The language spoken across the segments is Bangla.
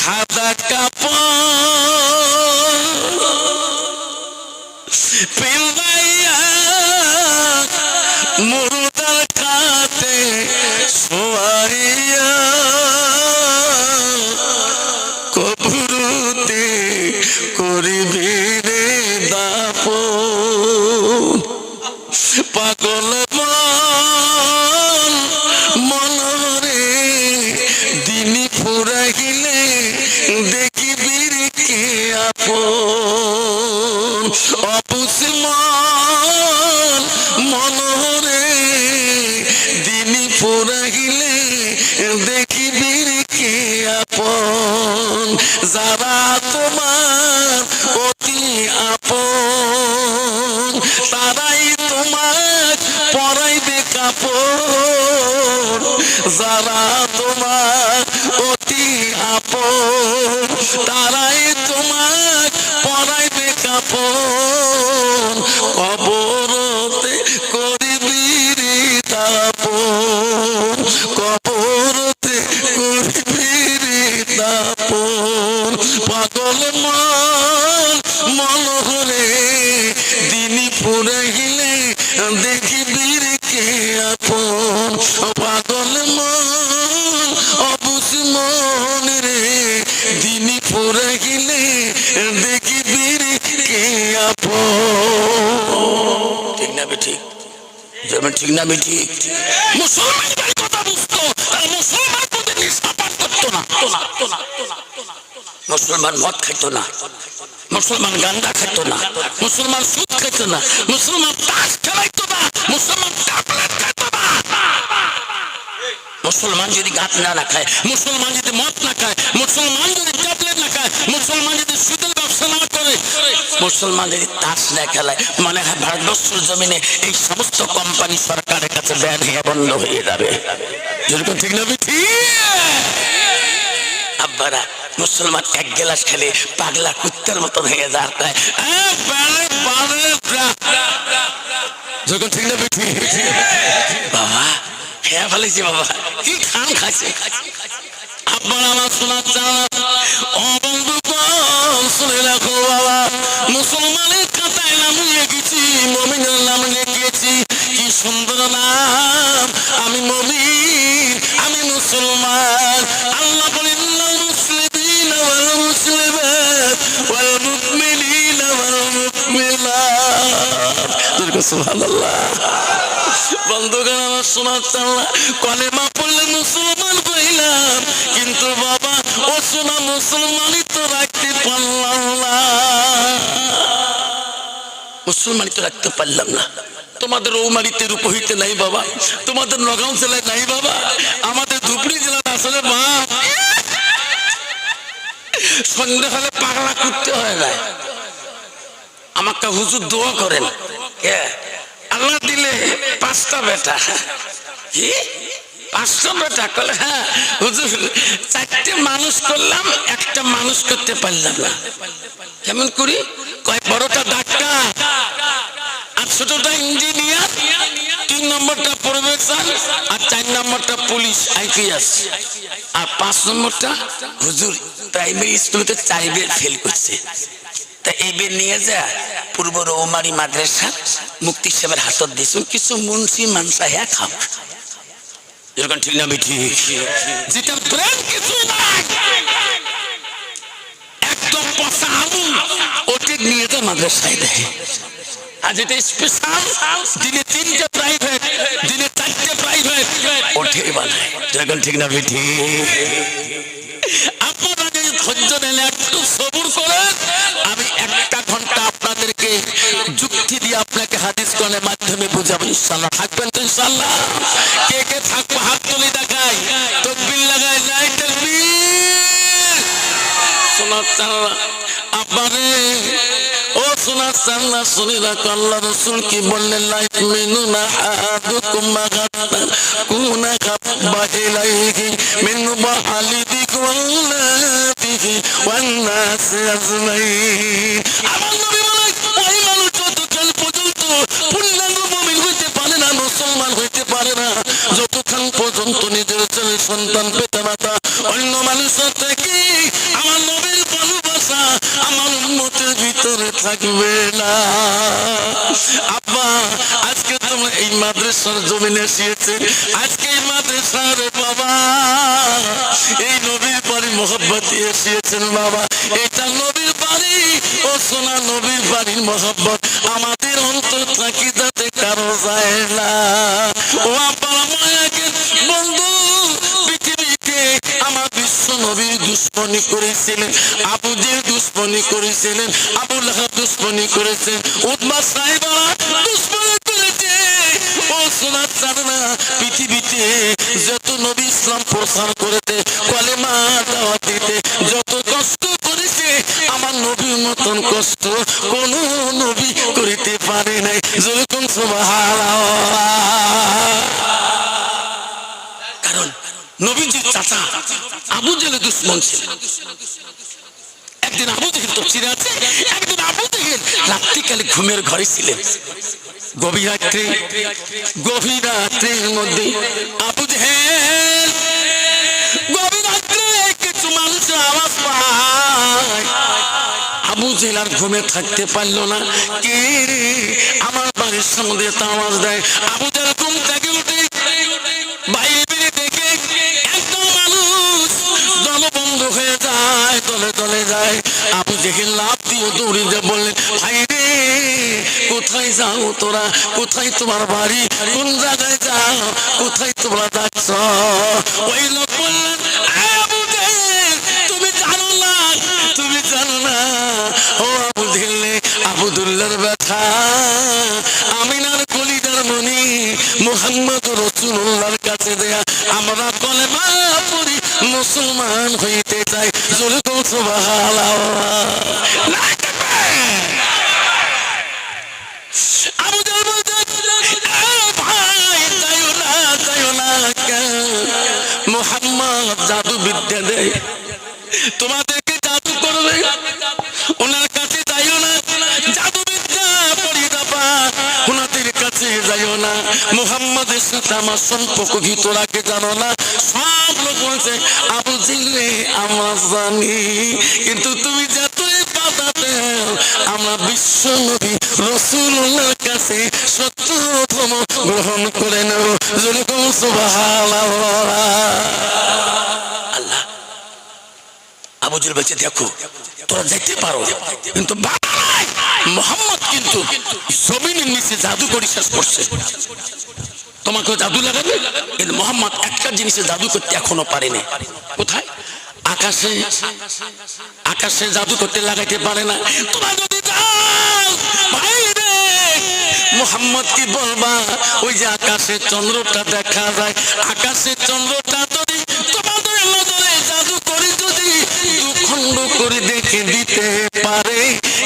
সাদা কাপড় পিন্দাইয়া মুর্দার খাতে শোয়াইয়া কবরতে করিবি রে দাফন পাগল মনরে দিনী ফুরাইলে দেখিবি রে কে আপন অবুঝ মনরে দিনী ফুরাইলে দেখিবি রে কে আপন যারা তোমার অতি আপন তারাই তোমার পরাইবে কাপড় যারা তোমার অতি আপন তারাই তোমার পরাইবে কাপড় কবরতে করিবি রে দাফন কবরতে করিবি রে দাফন পাগল মনরে দিনী ফুরাইলে দেখিবি রে কে আপন পাগল অবুঝ মন রে দিনী ফুরাইলে দেখিবি রে কে আপন ঠিক না ঠিক যেমন ঠিক না ঠিক মুসলমান কথা বুঝতো তারা মুসলমান করতো না মুসলমান মদ খাইতো না মুসলমান গান্দা খাইতো না মুসলমান সুদ খাইতো না মুসলমান তাস খেলাইতো না মুসলমান ট্যাবলেট খাইতো না মুসলমান যদি গাঁত না খায় মুসলমান যদি মদ না খায় মুসলমান যদি ট্যাবলেট না খায় মুসলমান যদি সুদের ব্যবসা না করে মুসলমান যদি তাস না খেলায় মানে ভারতবর্ষের জমিনে এই সমস্ত কোম্পানি সরকারের কাছে ব্যান হয়ে বন্ধ হয়ে যাবে যেরকম ঠিক না ঠিক আব্বারা মুসলমান এক গ্লাস খেলে পাগলা কুত্তার মতন হয়ে যায় যখন ঠিক না বাবা খেয়া ফেলেছি বাবা কি খান খাচ্ছে আব্বার আমার শোনার শুনে রাখো বাবা মুসলমানের খাতায় নাম লিখেছি মুমিনের নাম লিখেছি কি সুন্দর নাম আমি মুমিন আমি মুসলমান আল্লাহ বলেন মুসলিমিন ওয়াল মুসলিমাত ওয়াল মুমিনিন ওয়াল মুমিনাত সুবহানাল্লাহ বন্ধুগণ আমার শোনার কলেমা পড়লে মুসলমান হইলাম কিন্তু বাবা ও শোনা মুসলমানই তো রাখতে পারলাম না মুসলমানই তো রাখতে পারলাম না তোমাদের রৌমারিতে রূপহীতে নাই বাবা তোমাদের নগাঁও জেলায় নাই বাবা আমাদের ধুবড়ি জেলাতে আসলে বাপ সন্ধ্যা হলে পাগলা করতে হয় না আমাকে হুজুর দোয়া করেন কে আল্লাহ দিলে 5টা বেটা কি 5টা বেটা কলে হ্যাঁ হুজুর 4টে মানুষ করলাম একটা মানুষ করতে পারলাম না কেমন করি কয় বড়টা ডাক্তার আর ছোটটা ইঞ্জিনিয়ার 3 নম্বরটা প্রফেসর আর 4 নম্বরটা পুলিশ আইপিএস আর 5 নম্বরটা হুজুর প্রাইমারি স্কুলে 4 বার ফেল করছে তা এই বের নিয়ে যা পূর্ব রৌমারি মাদ্রাসা মুক্তি সাহেবের হাতত দিয়েছেন কিছু মুন্সি মানসা হ্যাঁ খাও এরকম ঠিক না ঠিক যেটা ব্রেন কিছু নাই একদম পচা আলু ওটি নিয়ে যা মাদ্রাসায় দেয় আর যেটা স্পেশাল দিনে 3টে প্রাইভেট দিনে 4টে প্রাইভেট ওঠে বানায় এরকম ঠিক না ঠিক আপনারা যদি ধৈর্য নিলে একটু সবুর করেন আমি 1টা ঘন্টা আপনাদেরকে যুক্তি দিয়ে আপনাকে হাদিস কোরআনের মাধ্যমে বুঝাবো ইনশাআল্লাহ থাকবেন তো ইনশাআল্লাহ কে কে থাকবো হাত তুলে দেখাই তাকবীর লাগাই যায় তাকবীর শোনা চাল্লাহ আবারে ও শোনা চাল্লাহ শুনে রাখো আল্লাহ রাসূল কি বললেন লা ইউমিনুনা আহাদুকুম মাগাতা কুনা কাবাইলাইহি মিন বাহালিদিক ওয়াল্লাতিহি ওয়ান নাস আজমাইন আমার নবী বলেন ওই মানুষ যতক্ষণ পর্যন্ত পূর্ণাঙ্গ মুমিন হইতে পারে না মুসলমান হইতে পারে না যতক্ষণ পর্যন্ত নিজের ছেলে সন্তান পিতা মাতা অন্য মানুষের থেকে থাকবে না। আব্বা আজকে তোমরা এই মাদ্রাসার জমিনে এসেছে, আজকে এই মাদ্রাসার বাবা এই নবীর বাড়ি মোহাব্বত এসেছেন বাবা, এটা নবীর বাড়ি ও সোনা নবীর বাড়ির মোহাব্বত আমাদের অন্তর থাকি যাতে কারো যায় না। ও আব্বা মায়াকে বন্ধু, পৃথিবীতে আমার বিশ্ব নবীর দুশ্মনী করেছিলেন, আবু জেহেল দুশ্মনী করেছিলেন, আবু লাহাব দুশ্মনী করেছেন, উতবা সাহেবরা দুশ্মনী করেছে। ও সোনার চাঁদনা, পৃথিবীতে যত নবী ইসলাম প্রচার করেছে, কলেমা দাওয়াত দিতে যত কষ্ট করেছে, আমার নবীর মতন কষ্ট কোন নবী করিতে পারে নাই। যেরকম সুবহানাল্লাহ। কারণ নবীজির চাচা আবু জেহেল দুশ্মন ছিল। একদিন আবু জেহেল তো চিনে আছে, একদিন আবু জেহেল রাত্রিকালে ঘুমের ঘরে ছিলেন। গভীর রাত্রির মধ্যে আবু জেহেল গভীর রাত্রে কিছু মানুষের আওয়াজ পায়। আবু জেহেল আর ঘুমে থাকতে পারলো না, কে আমার বাড়ির সামনে আওয়াজ দেয়। আবু জেহেল ঘুম থেকে উঠে বাইরে বেরিয়ে দেখে একটা মানুষ দলবন্ধ হয়ে যায়, দলে দলে যায়। আবু জেহেল লাফ দিয়ে দৌড়ে দিয়ে বললেন, ভাই রে কোথায় যাও তোরা, কোথায় তোমার বাড়ি, কোন জায়গায় যাও, কোথায় তোমরা যাচ্ছ? ওই লোক বললেন, আবু জেহেল তুমি জানো না, তুমি জানো না ও আবু জেহেল আবুদুল্লাহর ব্যথা, আমিনার কলিজার মনি মুহাম্মদ রাসূলুল্লাহর কাছে দেয়া আমরা কলেমা পড়ি মুসলমান হইতে চাই। জোরে বল সুবহানাল্লাহ। আবু জেহেল বলতে, ভাই যাইও না, যাইও না, মুহাম্মদ জাদু বিদ্যা দেয়, তোমাদেরকে জাদু করবে, ওনার কাছে যাইও না, জাদু বিদ্যা পড়িয়ে দেবা, ওনাদের কাছে যাইও না, মুহাম্মাদের সাথে আমার সম্পর্ক কি তোরা কে জানো না? সব লোক বলছে, আবু জেহেল আমরা জানি, কিন্তু তুমি যতই বাধা দাও আমরা বিশ্ব নবী রাসূলুল্লাহর কাছে সত্যতম গ্রহণ করে নেব। যেরকম সুবহানাল্লাহ। আল্লাহ আবু জেহেল বলছে, দেখো তোরা যেতে পারো, কিন্তু মুহাম্মদ কিন্তু জমিনের নিচে জাদু করে শেষ করছে, তোমাকে জাদু লাগাবে, কিন্তু মুহাম্মদ একটা জিনিসে জাদু করতে এখনো পারেনি। কোথায়? আকাশে, আকাশে জাদু করতে লাগাইতে পারে না। তোমরা যদি যাও ভাই রে, মুহাম্মদ কি বলবা, ওই যে আকাশে চন্দ্রটা দেখা যায়, আকাশে চন্দ্রটা যদি তোমাদের নজরে জাদু করে যদি দুখণ্ড করে দেখে দিতে পারে,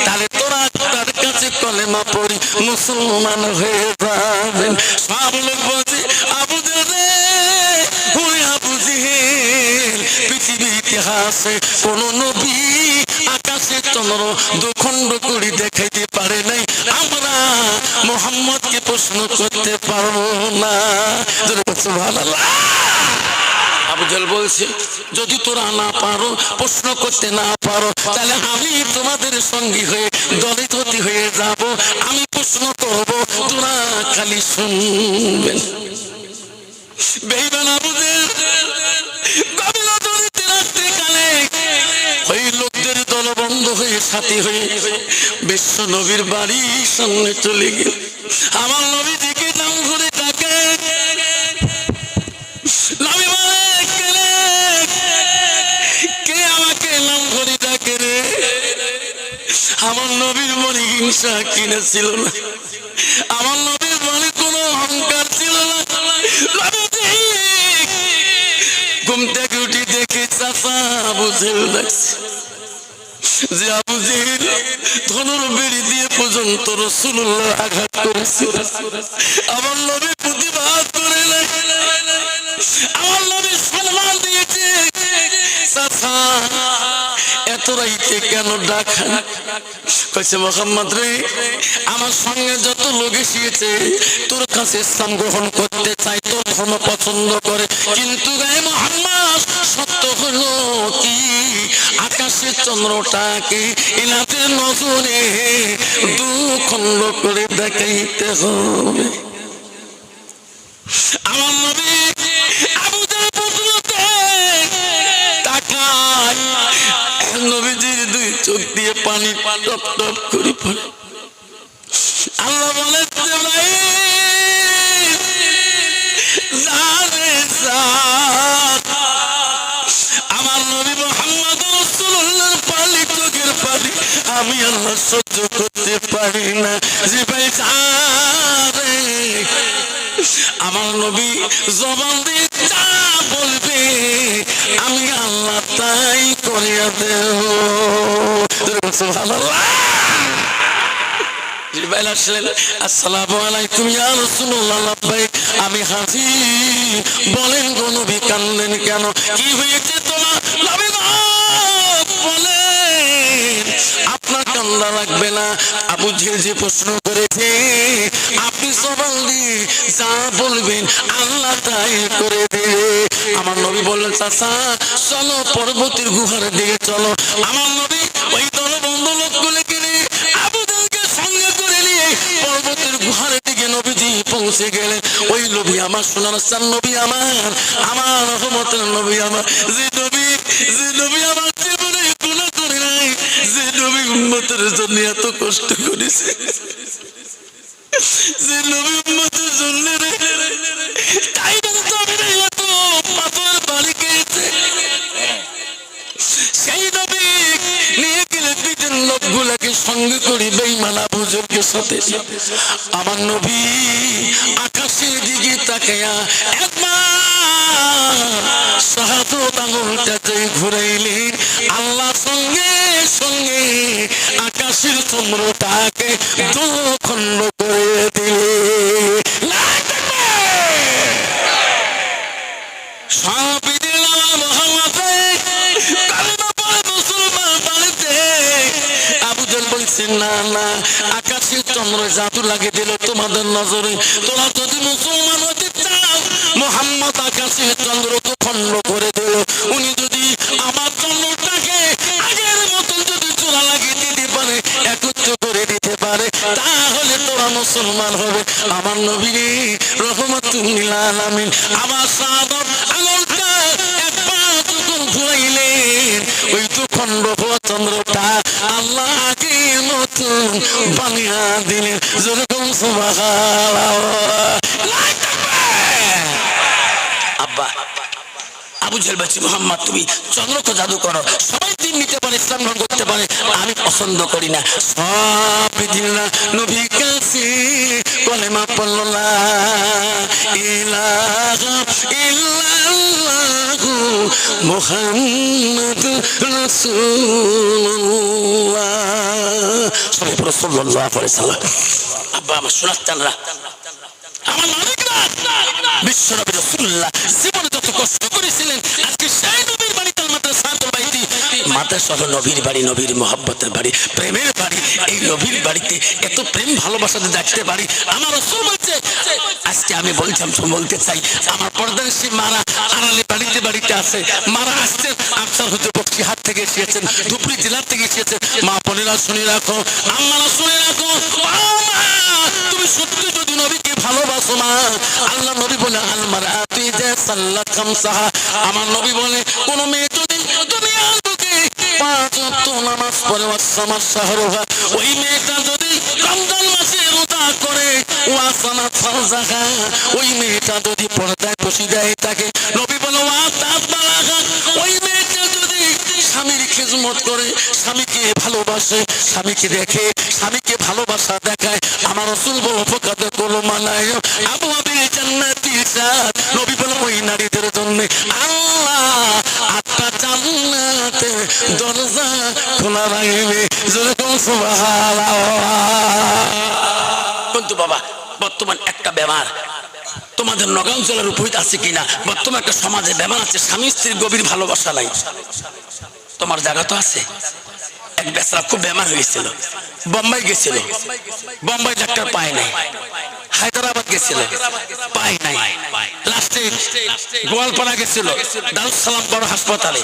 তাহলে তোরা তার কাছে কলেমা পড়ি মুসলমান হয়ে যাবেন। সব লোক বলছে, আবু জেহেল ওই আবু জেহেল পৃথিবীর ইতিহাসে কোন নবী আকাশে চন্দ্র দুখণ্ড করে দেখাইতে পারে নাই, আমরা মুহাম্মদকে প্রশ্ন করতে পারবো না। সুবহানাল্লাহ। আবু জেহেল বলছে, যদি তোরা না পারো, প্রশ্ন করতে না পারো, তাহলে আমি তোমাদের সঙ্গী হয়ে দলিততি হয়ে যাব, আমি প্রশ্ন করব, তোরা খালি শুনবেন। বেঈমান আবু জেহেল গভীর রাত্রিকালে ওই লোকদের দলবন্ধ হয়ে সাথী হয়ে বিশ্ব নবীর বাড়ির সামনে চলে গেল। আমার নবীজিকে নাম ধরে ডাকে, নবী বলে, কে আমাকে নাম ধরে ডাকে রে? আমার নবীর মনে হিংসা কিনেছিল না, আমার নবীর মনে কোনো অহংকার ছিল না। ঘুম থেকে উঠে দেখে চাচা আবু জেহেল ডাকছে, যে আবু জেহেল ধনুর বেড়ি দিয়ে পর্যন্ত রাসূলুল্লাহ আঘাত করেছে, আমার নবী প্রতিবাদ করে নাই, আমার নবী সম্মান দিয়েছে। চাচা এত রাইতে কেন ডাকা? কইছে, মুহাম্মদ রে, আমার সঙ্গে যত লোক এসেছে তোর কাছে ইসলাম গ্রহণ করতে চাই, তোর ধর্ম পছন্দ করে, কিন্তু রে মুহাম্মদ সত্য হলো কি, আকাশের চন্দ্রটাকে এনাতে নজরে দুখণ্ড করে দেখাইতে হবে। আমার নবী আবু জাহেল প্রশ্নতে তাকায়, নবীজির দুই চোখ দিয়ে পানি টপ টপ করে পড়ে। আল্লাহ বলে আমার নবী মুহাম্মদ রাসূলুল্লাহর পানি চোখের পানি আমি আল্লাহ সহ্য করতে পারি না। যে ভাই আমার নবী জবান দিয়ে যা বলবে আমি আল্লাহ তাই করিয়া দেব। সুবহানাল্লাহ। জিবরাইল আসলেন, আসসালামু আলাইকুম ইয়া রাসূলুল্লাহ। লাব্বাইক। আমি হাজি। বলেন গো নবী কাঁদলেন কেন? কি হয়েছে তোমার? নবী বলেন আপনার কান্না লাগবে না। আবু জেহেল যে প্রশ্ন করেছে আপনি জবান দিয়ে যা বলবেন আল্লাহ তাই করে দেবে। আমার নবী বললেন চাচা চলো পর্বতের গুহার দিকে চলো। আমার নবী ওই দলবন্ধ লোকগুলোকে নিয়ে আবু জেহেলকে সঙ্গে করে নিয়ে পর্বতের গুহার দিকে নবীজি পৌঁছে গেলেন। ওই নবী আমার সোনার চান নবী আমার রহমতের নবী আমার, যে নবী আমার জীবনে গুনাহ করে নাই, যে নবী উম্মতের জন্য এত কষ্ট করেছে, যে নবী উম্মতের জন্য তাই এত পাথর বাড়ি খেয়েছে, সেই নবী নিয়ে গেলে পিঠের লোকগুলাকে সঙ্গে করি বেঈমান আবু জেহেলের সাথে। আমার নবী আকাশের দিকে তাকায়া একবার শাহাদাত আঙ্গুলটা ঘুরাইলেন, আল্লাহ সঙ্গে সঙ্গে আকাশের চন্দ্রটাকে দুখণ্ড করে দিলেন। সব আবু জেহেল বলছে না না, আকাশের চন্দ্র জাদু লাগিয়ে দিল তোমাদের নজরে। তোমরা যদি মুসলমান হতে চাও মুহাম্মদ আকাশের চন্দ্রকে খণ্ড করে দিল। উনি যদি আমার চন্দ্রটাকে আগের মতন যদি চূড়া লাগিয়ে দিতে পারে, একত্র করে দিতে পারে, তাহলে তোরা মুসলমান হবে। আমার নবী রহমাতুল লিল আলামিন আমার শাহাদাত আঙ্গুলটা একবার যখন ঘুরাইলেন, ওই দুখণ্ড চন্দ্রটা আল্লাহকে নতুন বানিয়ে দিলেন। যেরকম সুবহানাল্লাহ। আব্বা আবু জেহেল বলছে মুহাম্মদ তুমি চন্দ্রকে জাদু করো, সবাই দিন নিতে পারে, ইসলাম গ্রহণ করতে পারে, আমি পছন্দ করি না। সব দিনরা নবী কাছে কলেমা পড়ল লা ইলাহা ইল্লাল্লাহু মুহাম্মাদুর রাসূলুল্লাহ। সবাই পড়ো সাল্লাল্লাহু আলাইহি সাল্লাম। আব্বা আমার শোনাচ্ছেনরা, আমার মালিকরা বিশ্বনবী রাসূলুল্লাহ জীবনে যত কষ্ট করেছিলেন, আজকে সেই নবীর বাড়িতে মাদ্রাসাতুল বাইতি, মাদ্রাসা হলো নবীর বাড়ি, নবীর মুহাব্বতের বাড়ি, প্রেমের বাড়ি। এই নবীর বাড়িতে এত প্রেম ভালোবাসাতে দেখতে পারি। আমার রাসূল বলছে, আজকে আমি বলতে চাই আমার পর্দানিশী মারা আড়ালে বাড়িতে বাড়িতে আছে, মারা আসছেন আফসার হতে বক্সিহাট থেকে এসেছেন, ধুবড়ী জেলা থেকে এসেছেন। মা বোনেরা শুনে রাখো, আম্মারা শুনে রাখো, তুমি সত্যি যদি নবীকে ভালোবাসো মা, আল্লাহ নবী বলে আল মারআতু ইযা সাল্লাত খামসাহা, আমার নবী বলে কোন মেয়ে যদি দুনিয়ার বুকে 5 ওয়াক্ত নামাজ পড়ে ওয়াসামাস শাহরুহা, ওই মেয়েটা যদি রমজান মাসে রোজা করে ওয়াসানাত ফারজাহা, ওই মেয়েটা যদি পর্দায় বসিদায় থাকে, নবী বলে ওয়াতাত বালাগা, ওই মেয়েটা যদি স্বামীর খিদমত করে, স্বামীকে ভালোবাসে, স্বামীকে দেখে, স্বামীকে ভালোবাসা দেখায়, আমার রাসূল বলে ফাকাদ কুল মানায় আবু আবিল জান্নাতি সাত, নবী বলে ওই নারীদের জন্য আল্লাহ 8টা জান্নাতের দরজা খোলা রাখবে। যেরকম সুবহানাল্লাহ। কিন্তু বাবা বর্তমান একটা বেমার তোমাদের নগাঁও জেলার উপহিত আছে কিনা, বর্তমান একটা সমাজে বেমার আছে, স্বামী স্ত্রীর গভীর ভালোবাসা নাই। তোমার জায়গা তো আছে। এক বেচারা খুব বেমার হয়েছিল, বোম্বাই গেছিল, বোম্বাই ডাক্তার পায় নাই, হায়দ্রাবাদ গেছিল পায় নাই, লাস্টে গোয়ালপাড়া গেছিল, দারুস সালাম বড় হাসপাতালে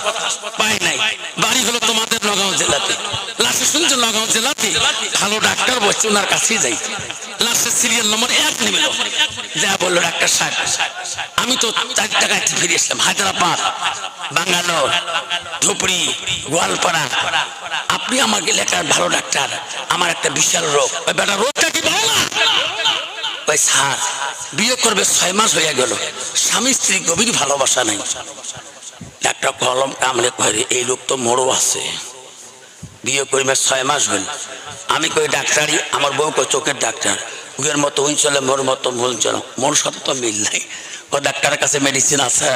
পায় নাই, বাড়ি হলো তোমাদের নগাঁও জেলাতে। লাস্টে শুনছো নগাঁও জেলাতে ভালো ডাক্তার বসছে, ওনার কাছেই যাই। লাস্টের সিরিয়াল নম্বর 1 নিল, যা বললো ডাক্তার সাহেব আমি তো 4 জায়গায় ফিরে এসলাম, হায়দ্রাবাদ, বাঙ্গালোর, ধুপড়ি, গোয়ালপাড়া, আপনি আমাকে লেখার ভালো ডাক্তার, আমার একটা বিশাল রোগ। ওই বেটা রোগটা কি বলো না? ওই স্যার বিয়ে করবে 6 মাস হয়ে গেল, স্বামী স্ত্রী গভীর ভালোবাসা নাই। ডাক্তার কলম কামড়ে কয়ে এই লোক তো মোড়ও আছে, বিয়ে করবে 6 মাস হল। আমি কই ডাক্তারই, আমার বউ কই চোখের ডাক্তার, উগের মতো উন চলে মোর মতো মন চলো, মোর সাথে তো মিল নাই। ও ডাক্তারের কাছে মেডিসিন আছে?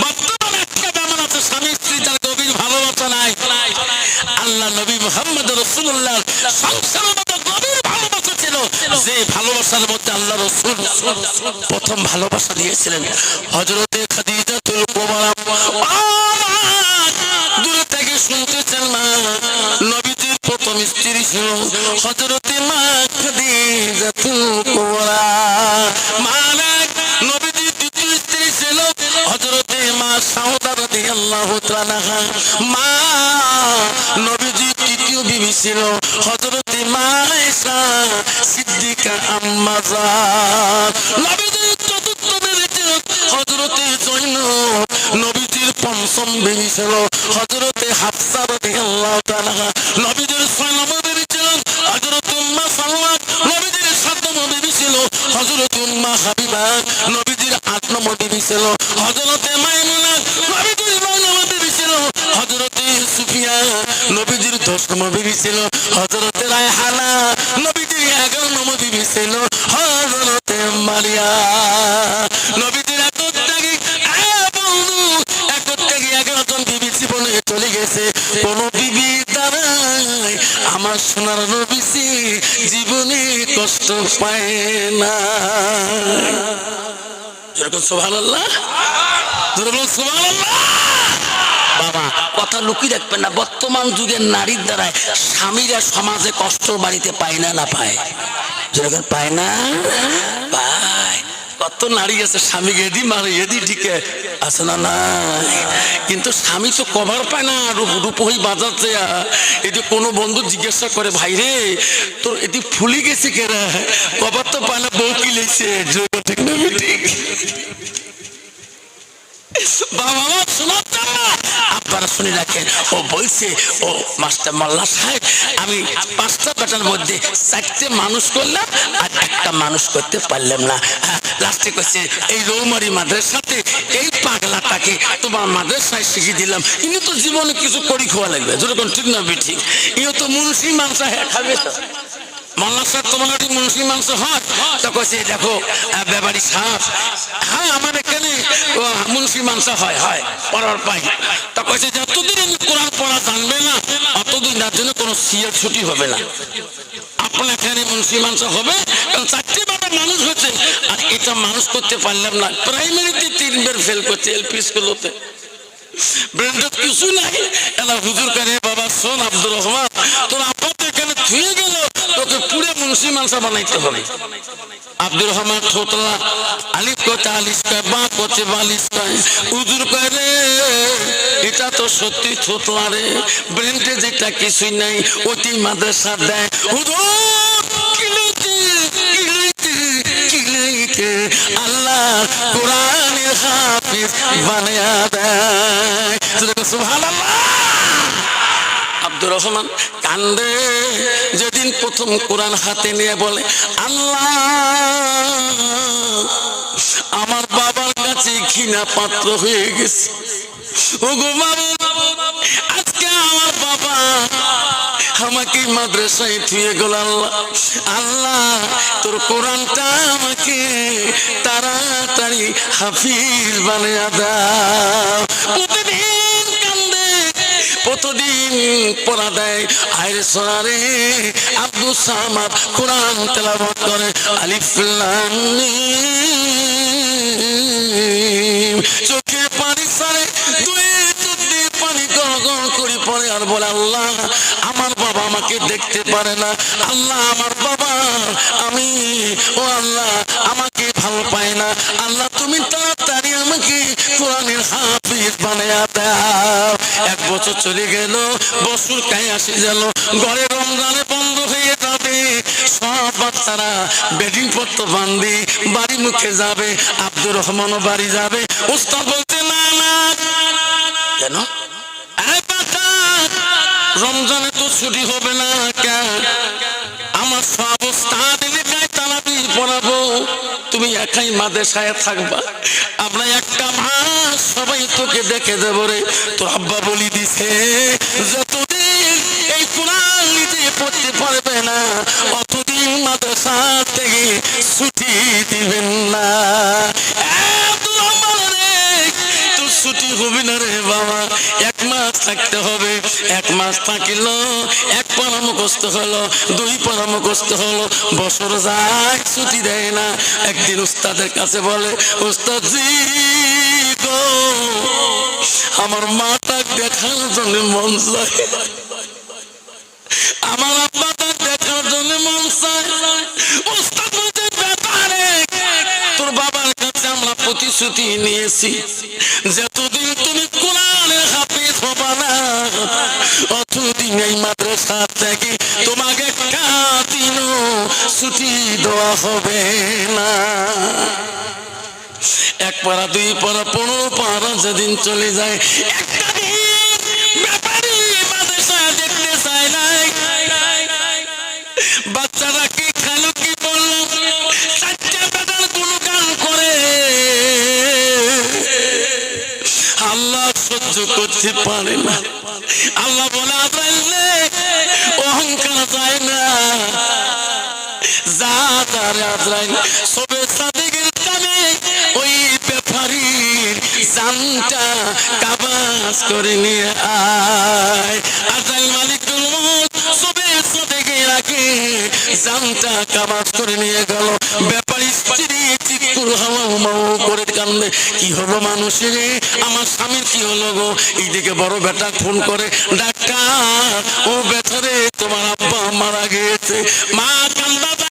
বর্তমানে একটা বেমান আছে, স্বামী স্ত্রী তার গভীর ভালোবাসা নাই। আল্লাহ নবী মুহাম্মদ রাসূলুল্লাহ সংসারের মতো গভীর ভালোবাসা ছিল, যে ভালোবাসার মধ্যে আল্লাহ রাসূল প্রথম ভালোবাসা দিয়েছিলেন হযরতে খাদিজাতুল কুবরা। দূরে থেকে শুনতেছেন না, নবীজির প্রথম স্ত্রী ছিল হযরতে মা খাদিজাতুল কুবরা। মালিক নবীজির দ্বিতীয় স্ত্রী ছিল হযরতে মা সাউদা রাদিয়াল্লাহু তাআলা। মা নবীজির তৃতীয় বিবি ছিল হযরতে মা আয়েশা সিদ্দিকা আম্মা জান। নবীজির চতুর্থ বিবি ছিল হযরতে জয়নব। নবীজির পঞ্চম বিবি ছিল হযরতে হাফসা রাদিয়াল্লাহু তাআলা। নবীজির 6 নম্বর বিবি ছিল হযরতে উম্মে সালমা। নবীজির 7 নম্বর বিবি ছিল হযরতে উম্মে হাবিবা। নবীজির 8 নম্বর বিবি ছিল হযরতে মাইমুনা। নবীজির 9 নম্বর বিবি ছিল হযরতে সুফিয়া। নবীজির 10 নম্বর বিবি ছিল হযরতে রায়হানা। নবীজির 11 নম্বর বিবি ছিল হযরতে মারিয়া। নবীজির জীবনে চলে গেছে, কোন বিবি দ্বারাই আমার সোনার নবীজি জীবনে কষ্ট পায় না। যেরকম সুবহানাল্লাহ, যেরকম সুবহানাল্লাহ। বাবা কথা লুকিয়ে রাখবেন না, বর্তমান যুগের নারীর দ্বারাই স্বামীরা সমাজে কষ্ট বাড়িতে পায় না, না পায়? যেরকম পায় না পায়। কত নারী আছে স্বামীকে এদি মারে এদি ঠিকে আছে না নাই, কিন্তু স্বামী তো কভার পায় না, রূপহী বাজাচ্ছে। এদি কোনো বন্ধু জিজ্ঞাসা করে ভাই রে তোর এদি ফুলি গেছে কেরা, কভার তো পায় না, বউ কি লেছে। ঠিক না ঠিক? বাবা শোনার জন্য আপনারা শুনে রাখেন। ও বলছে ও মাস্টার মোল্লা সাহেব আমি 5টা বেটার মধ্যে 4টে মানুষ করলাম আর একটা মানুষ করতে পারলাম না। লাস্টে কইছে এই রৌমারি মাদ্রাসাতে এই পাগলাটাকে তোমার মাদ্রাসায় শিখিয়ে দিলাম, ইনি তো জীবনে কিছু করি খাওয়া লাগবে। যেরকম ঠিক না ঠিক? ইও তো মুন্সি মাংস খাবে তো। মোল্লা সাহেব তোমার মুন্সি মাংস হয় তো কইছে দেখো ব্যাপারী সাহেব, হ্যাঁ আমার এখানে মুন্সি মাংস হয় হয় পড়ার পাই। তা কইছে যতদিন আমি কোরআন পড়া জানবে না অতদিন তার জন্য কোনো সিয়ার ছুটি হবে না। আপনার এখানে মুন্সি মাংস হবে, কারণ 4টে বেটা মানুষ হচ্ছে আর এটা মানুষ করতে পারলাম না। প্রাইমারিতে 3 বার ফেল করছে, এলপি স্কুলতে ব্রেন্ডত কিছু নাই। এলা হুজুর করে বাবা শোন আব্দুর রহমান তোর আব্বা তো এখানে থুয়ে গেল, তোকে পুরো মুন্সি মাংসা বানাইতে হবে। আব্দুর রহমান ঠোঁটলা আলিফ কোচে আলিশ কয়, বা কোচে বালিশ কয়। হুজুর করে এটা তো সত্যি ঠোঁটলা রে, ব্রেন্ডে যেটা কিছুই নাই ওটি মাদ্রাসা দেয়। হুজুর আল্লাহ কোরআনের হাফিজ বানায়া দেয়। সুবহানাল্লাহ। আব্দুর রহমান কান্দে যেদিন প্রথম কোরআন হাতে নিয়ে বলে আল্লাহ আমার বাবার কাছে ঘৃণা পাত্র হয়ে গেছে। ওগো বাবা আজকে আমার বাবা আমাকে মাদ্রাসায় থুয়ে গেল। আল্লাহ আল্লাহ তোর কোরআনটা আমাকে তাড়াতাড়ি হাফিজ বানিয়ে দাও। প্রতিদিন কান্দে, প্রতিদিন পড়া দেয়। আইরে সোনারে আব্দুল সামাদ কোরআন তেলাওয়াত করে আলিফ লাম মিম, চোখে পানি সারে দুই পানি গড় গড় করে পড়ে আর বলে আল্লাহ আমার বাবা আমাকে দেখতে পারে না, আল্লাহ আমার বাবা আমি ও আল্লাহ আমাকে ভালো পায় না, আল্লাহ তুমি তাড়াতাড়ি আমাকে কোরআনের হাফিজ বানায়া দাও। 1 বছর চলে গেল, বছর কায় আসে গেল, ঘরে রমজানে বন্ধ হয়ে যাবে, সব বাচ্চারা বেডিং পত্র বান্ধি বাড়ি মুখে যাবে, আব্দুর রহমানও বাড়ি যাবে। উস্তাদ বলতে না না কেন রমজানে তো ছুটি হবে না, কেন আমার সব উস্তাদ এলাকায় তারাবি পড়াবো, তুমি একাই মাদ্রাসায় থাকবা, আমরা একটা মাস সবাই তোকে দেখে দেবো রে। তোর আব্বা বলি দিছে যতদিন এই কোরআন নিজে পড়তে পারবে না অতদিন মাদ্রাসা থেকে ছুটি দিবেন না। ছুটি হবে না রে বাবা, 1 মাস থাকতে হবে। 1 মাস থাকিল, 1 পারা মুখস্থ হলো, 2 পারা মুখস্থ হলো, বছর যায় ছুটি দেয় না। একদিন উস্তাদের কাছে বলে উস্তাদ জি গো আমার মাটা দেখার জন্য মন চায়, আমার আব্বাটা দেখার জন্য মন চায়। উস্তাদ বলতে ব্যাপারে তোর বাবার কাছে আমরা প্রতিশ্রুতি নিয়েছি যতদিন তুমি কোরআনের হাফেজ হবা না অতদিন এই মাদ্রাসা থেকে তোমাকে একটা দিনও ছুটি দেওয়া হবে না। 1 পারা 2 পারা 15 পারা যেদিন চলে যায়, একটা দিন ব্যাপারী মাদ্রাসা দেখতে চায় না। বাচ্চারা কি খালো কি বললো, 4টা বেটার গুণগান করে, আল্লাহ সহ্য করতে পারে না। আল্লাহ বলে আজরাইল অহংকার যায় না, যা তারে আজরাইল সবে সাদিকের কানে ওই ব্যাপারীর জানটা কাবাজ করে নিয়ে আয়। আজরাইল মালিকুল মউত সবে সাদিকের আগে জানটা কাবাজ করে নিয়ে গেল। ব্যাপারী স্ত্রী চিৎকুর হাওয়া মাও করে কান্দে, কি হলো মানুষের, আমার স্বামীর কি হলো গো? এইদিকে বড় বেটা ফোন করে, ডাক্তার ও বেটারে তোমার আব্বা মারা গিয়েছে। মা কান্দা